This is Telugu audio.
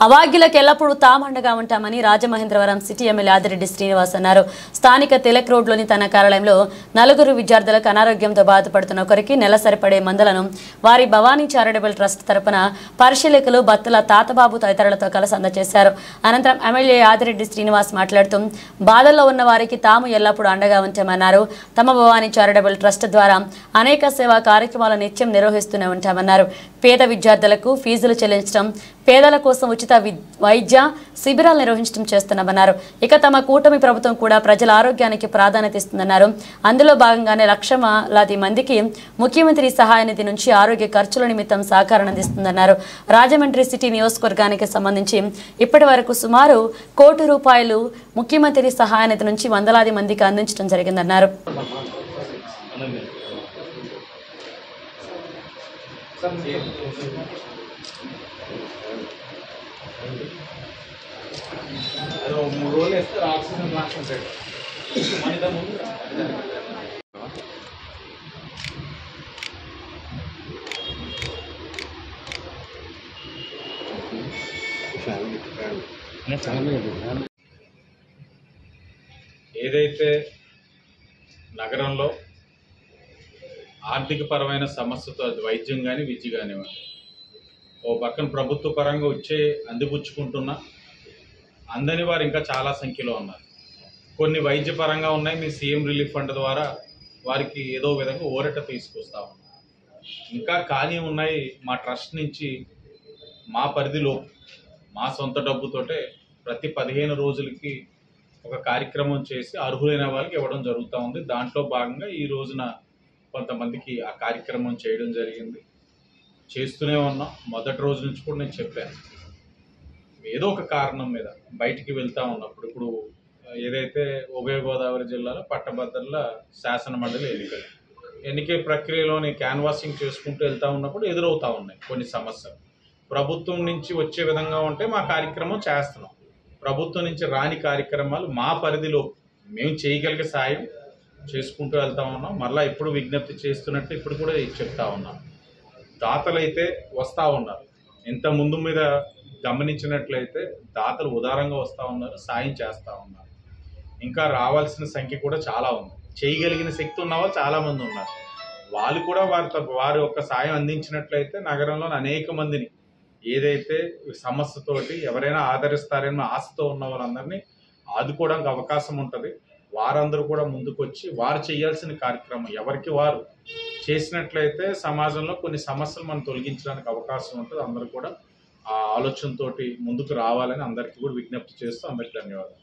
అవాగ్యులకు ఎల్లప్పుడూ తామండగా ఉంటామని రాజమహేంద్రవరం సిటీ ఎమ్మెల్యే ఆదిరెడ్డి శ్రీనివాస్ అన్నారు. స్థానిక తిలక్ రోడ్లోని తన కార్యాలయంలో 4 విద్యార్థులకు అనారోగ్యంతో బాధపడుతున్న ఒకరికి నెల సరిపడే మందులను వారి భవానీ చారిటబుల్ ట్రస్ట్ తరపున పరిశీలకులు బత్తుల తాతబాబు తదితరులతో కలిసి అందజేశారు. అనంతరం ఎమ్మెల్యే ఆదిరెడ్డి శ్రీనివాస్ మాట్లాడుతూ బాధల్లో ఉన్న వారికి తాము ఎల్లప్పుడూ అండగా ఉంటామన్నారు. తమ భవానీ చారిటబుల్ ట్రస్ట్ ద్వారా అనేక సేవా కార్యక్రమాలు నిత్యం నిర్వహిస్తూనే ఉంటామన్నారు. పేద విద్యార్థులకు ఫీజులు చెల్లించడం, పేదల కోసం ఉచిత వైద్య శిబిరాలు నిర్వహించడం చేస్తున్నామన్నారు. ఇక తమ కూటమి ప్రభుత్వం కూడా ప్రజల ఆరోగ్యానికి ప్రాధాన్యత ఇస్తుందన్నారు. అందులో భాగంగానే లక్షలాది మందికి ముఖ్యమంత్రి సహాయ నిధి నుంచి ఆరోగ్య ఖర్చుల నిమిత్తం సహకారం అందిస్తుందన్నారు. రాజమండ్రి సిటీ నియోజకవర్గానికి సంబంధించి ఇప్పటి వరకు సుమారు ₹1 కోటి ముఖ్యమంత్రి సహాయ నిధి నుంచి వందలాది మందికి అందించడం జరిగిందన్నారు. అది 3 రోజులు వేస్తే ఆక్సిజన్ ప్లాంట్ ఉంటాడు. ఏదైతే నగరంలో ఆర్థికపరమైన సమస్యతో అది వైద్యం కానీ విద్య కానివ్వండి, ఓ పక్కన ప్రభుత్వ పరంగా వచ్చే అందిపుచ్చుకుంటున్నా అందని వారు ఇంకా చాలా సంఖ్యలో ఉన్నారు. కొన్ని వైద్యపరంగా ఉన్నాయి. మీ సీఎం రిలీఫ్ ఫండ్ ద్వారా వారికి ఏదో విధంగా ఊరట తీసుకొస్తా ఉన్నారు. ఇంకా ఖాళీ ఉన్నాయి. మా ట్రస్ట్ నుంచి మా పరిధిలో మా సొంత డబ్బుతోటే ప్రతి 15 రోజులకి ఒక కార్యక్రమం చేసి అర్హులైన వాళ్ళకి ఇవ్వడం జరుగుతూ ఉంది. దాంట్లో భాగంగా ఈ రోజున కొంతమందికి ఆ కార్యక్రమం చేయడం జరిగింది. చేస్తూనే ఉన్నాం. మొదటి రోజు నుంచి కూడా నేను చెప్పాను, ఏదో ఒక కారణం మీద బయటికి వెళ్తూ ఉన్నప్పుడు, ఇప్పుడు ఏదైతే ఉభయ గోదావరి జిల్లాలో పట్టభద్రుల శాసన మండలి ఎన్నికల ప్రక్రియలోని క్యాన్వాసింగ్ చేసుకుంటూ వెళ్తూ ఉన్నప్పుడు ఎదురవుతూ ఉన్నాయి కొన్ని సమస్యలు. ప్రభుత్వం నుంచి వచ్చే విధంగా ఉంటే మా కార్యక్రమం చేస్తున్నాం. ప్రభుత్వం నుంచి రాని కార్యక్రమాలు మా పరిధిలో మేము చేయగలిగే సాయం చేసుకుంటూ వెళ్తూ ఉన్నాం. మళ్ళీ ఎప్పుడు విజ్ఞప్తి చేస్తున్నట్టు ఇప్పుడు కూడా చెప్తా ఉన్నాం. దాతలైతే వస్తూ ఉన్నారు. ఇంత ముందు మీద గమనించినట్లయితే దాతలు ఉదారంగా వస్తూ ఉన్నారు, సాయం చేస్తూ ఉన్నారు. ఇంకా రావాల్సిన సంఖ్య కూడా చాలా ఉంది. చేయగలిగిన శక్తి ఉన్న వాళ్ళు చాలామంది ఉన్నారు. వాళ్ళు కూడా వారి యొక్క సాయం అందించినట్లయితే నగరంలోని అనేక మందిని ఏదైతే సమస్యతోటి ఎవరైనా ఆదరిస్తారన్న ఆశతో ఉన్న వాళ్ళందరినీ ఆదుకోవడానికి అవకాశం ఉంటుంది. వారందరూ కూడా ముందుకొచ్చి వారు చేయాల్సిన కార్యక్రమం ఎవరికి వారు చేసినట్లయితే సమాజంలో కొన్ని సమస్యలు మనం తొలగించడానికి అవకాశం ఉంటుంది. అందరూ కూడా ఆ ఆలోచనతోటి ముందుకు రావాలని అందరికీ కూడా విజ్ఞప్తి చేస్తూ అందరికీ ధన్యవాదాలు.